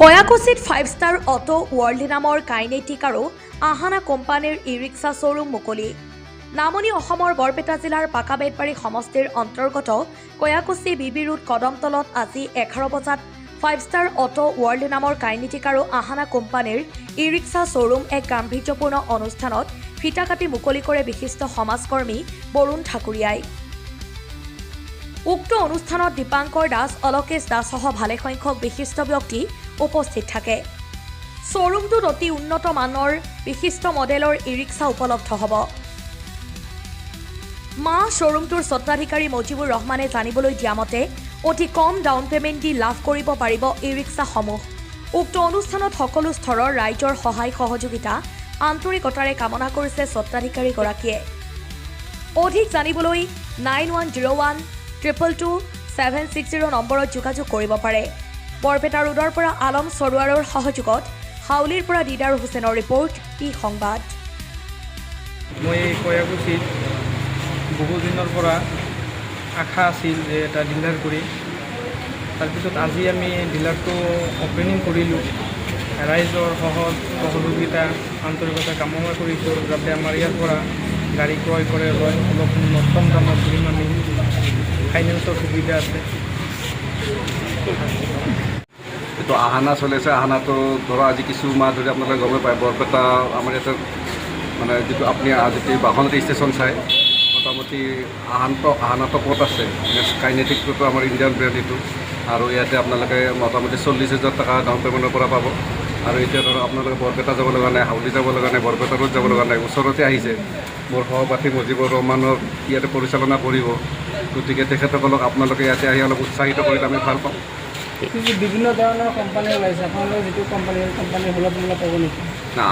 কয়াকুছিত 5 star auto world নামৰ kinetic আৰু আহানা কোম্পানীৰ ই-ৰিক্সা শ্বৰুম মুকলি। নামনি অসমৰ বৰপেটা জিলাৰ পাকাবেতবাৰী সমষ্টিৰ অন্তৰ্গত কয়াকুছি বিবি ৰোড কদমতলত আজি 11 বজাত 5 ষ্টাৰ অটো ৱৰ্ল্ড নামৰ কাইনেটিক আৰু আহানা কোম্পানীৰ ই-ৰিক্সা শ্বৰুম এক গাম্ভীৰ্যপূৰ্ণ অনুষ্ঠানত ফিটা কাটি মুকলি কৰে বিশিষ্ট সমাজকৰ্মী বৰুণ ঠাকুৰীয়াই। উক্ত অনুষ্ঠানত দীপাংকৰ দাস, অলকেশ দাসসহ ভালেসংখ্যক বিশিষ্ট ব্যক্তি উপস্থিত থাকে। শ্বৰুমটোত অতি উন্নত মানৰ বিশিষ্ট মডেলৰ ই-ৰিক্সা উপলব্ধ হ'ব। শ্বৰুমটোৰ স্বত্বাধিকাৰী মজিবুৰ ৰহমানে জানিবলৈ দিয়া মতে অতি কম ডাউন পেমেণ্ট দি লাভ কৰিব পাৰিব ই-ৰিক্সাসমূহ। উক্ত অনুষ্ঠানত সকলো স্তৰৰ ৰাইজৰ সহায় সহযোগিতা আন্তৰিকতাৰে কামনা কৰিছে স্বত্বাধিকাৰীগৰাকীয়ে। অধিক জানিবলৈ 9101222760 নম্বৰত যোগাযোগ কৰিব পাৰে। বৰপেটা ৰোডৰ পৰা আলম চৰুৱাৰৰ সহযোগত হাউলিৰ পৰা দিদাৰ হুছেইনৰ ৰিপৰ্ট, সংবাদ। মই কয়াকুছিত বহুদিনৰ পৰা আশা আছিল যে এটা ডিলাৰ কৰি, তাৰপিছত আজি আমি ডিলাৰটো অপেনিং কৰিলোঁ। ৰাইজৰ সহযোগিতা আন্তৰিকতা কামনা কৰিছোঁ যাতে আমাৰ ইয়াৰ পৰা গাড়ী ক্ৰয় কৰে লয়, অলপ কম দামত ধৰিম আমি ফাইনেন্সৰ সুবিধা আছে। এইটো আহানা চলিছে। আহানাটো ধৰা আজি কিছু মাহ ধৰি আপোনালোকে গমে পায় বৰপেটা আমাৰ ইয়াতে মানে যিটো আপুনি যদি বাহন ৰেজিষ্ট্ৰেশ্যন চাই মোটামুটি আহানা টপত আছে। কাইনেটিকটোতো আমাৰ ইণ্ডিয়ান ব্ৰেণ্ড এইটো, আৰু ইয়াতে আপোনালোকে মোটামুটি 40,000 টকা ডাউন পে'মেণ্টৰ পৰা পাব। আৰু এতিয়া ধৰক আপোনালোকে বৰপেটা যাব লগা নাই, হাউলি যাব লগা নাই, বৰপেটা ৰোড যাব লগা নাই, ওচৰতে আহিছে। মোৰ সহপাঠী মজিবুৰ ৰহমানৰ ইয়াতে পৰিচালনা কৰিব, গতিকে তেখেতসকলক আপোনালোকে ইয়াতে আহি অলপ উৎসাহিত কৰিলে আমি ভাল পাম। বিভিন্ন ধৰণৰ কোম্পানী ওলাইছে, আপোনালোকে যিটো কোম্পানী সুলভ মূল্য পাব নেকি?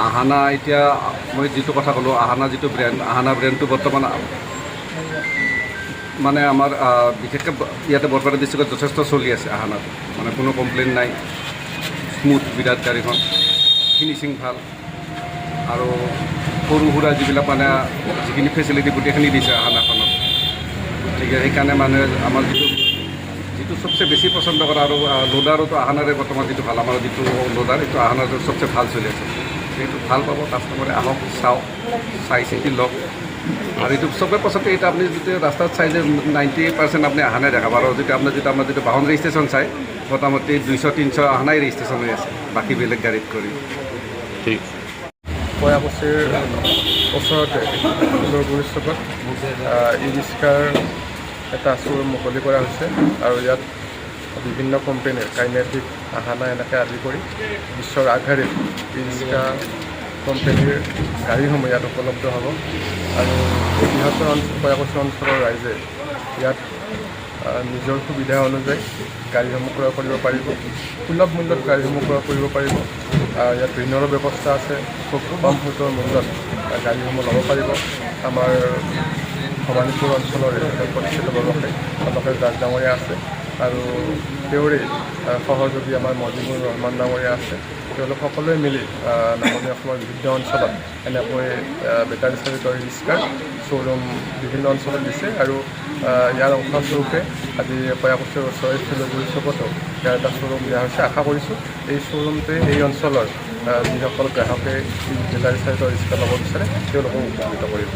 আহানা এতিয়া মই যিটো কথা ক'লোঁ, আহানা যিটো ব্ৰেণ্ড, আহানা ব্ৰেণ্ডটো বৰ্তমান মানে আমাৰ বিশেষকৈ ইয়াতে বৰপেটা ডিষ্ট্ৰিক্টত যথেষ্ট চলি আছে। আহানাটো মানে কোনো কমপ্লেইন নাই, স্মুথ বিৰাট গাড়ীখন, ফিনিচিং ভাল, আৰু সৰু সুৰা যিবিলাক মানে যিখিনি ফেচিলিটি গোটেইখিনি দিছে আহানাখনত। গতিকে সেইকাৰণে মানে আমাৰ যিটো চবচে বেছি পচন্দ কৰা, আৰু লোডাৰোতো আহানাৰে বৰ্তমান যিটো ভাল, আমাৰ যিটো লোডাৰ এইটো আহানাটো চবচে ভাল চলি আছে। সেইটো ভাল পাব, কাষ্টমাৰে আহক, চাওক, চাই চিতি লওক। আৰু এইটো চবে পচন্দ। এইটো আপুনি যিটো ৰাস্তাত চাই যে 90% আপুনি আহানাই দেখা পাব, আৰু আমাৰ যিটো বাহন ৰেজিষ্ট্ৰেশ্যন চাই মোটামুটি 200-300 আহানাই ৰেজিষ্ট্ৰেশ্যন হৈ আছে, বাকী বেলেগ গাড়ীত কৰি। ঠিক কয়াকুছিৰ ওচৰতে গুৰুৰ চকত ই-ৰিক্সাৰ এটা শ্ব'ৰুম মুকলি কৰা হৈছে, আৰু ইয়াত বিভিন্ন কোম্পানীৰ কাইনেটিক, আহানা এনেকৈ আদি কৰি বিশ্বৰ আগশাৰীত ই-ৰিক্সা কোম্পানীৰ গাড়ীসমূহ ইয়াত উপলব্ধ হ'ব। আৰু বৃহত্তৰ কয়াকুছি অঞ্চলৰ ৰাইজে ইয়াত নিজৰ সুবিধা অনুযায়ী গাড়ীসমূহ ক্ৰয় কৰিব পাৰিব, সুলভ মূল্যত গাড়ীসমূহ ক্ৰয় কৰিব পাৰিব। ইয়াত ঋণৰো ব্যৱস্থা আছে, খুব কম সুতৰ মূল্যত গাড়ীসমূহ ল'ব পাৰিব। আমাৰ ভৱানীপুৰ অঞ্চলৰ প্ৰতিষ্ঠিত ব্যৱসায়ী অলকেশ দাস ডাঙৰীয়া আছে, আৰু তেওঁৰে সহযোগী আমাৰ মজিবুৰ ৰহমান ডাঙৰীয়া আছে। তেওঁলোক সকলোৱে মিলি নামনি অসমৰ বিভিন্ন অঞ্চলত এনেকৈ বেটাৰী চালিত ই-ৰিক্সাৰ শ্ব'ৰুম বিভিন্ন অঞ্চলত দিছে, আৰু ইয়াৰ অংশস্বৰূপে আজি কয়াকুছিৰ ওচৰৰ শিলগুৰি চকতো ইয়াৰ এটা শ্ব'ৰুম দিয়া হৈছে। আশা কৰিছোঁ এই শ্ব'ৰুমটোৱে এই অঞ্চলৰ যিসকল গ্ৰাহকে বেটাৰী চালিত ই-ৰিক্সা ল'ব বিচাৰে তেওঁলোকক উপকৃত কৰিব।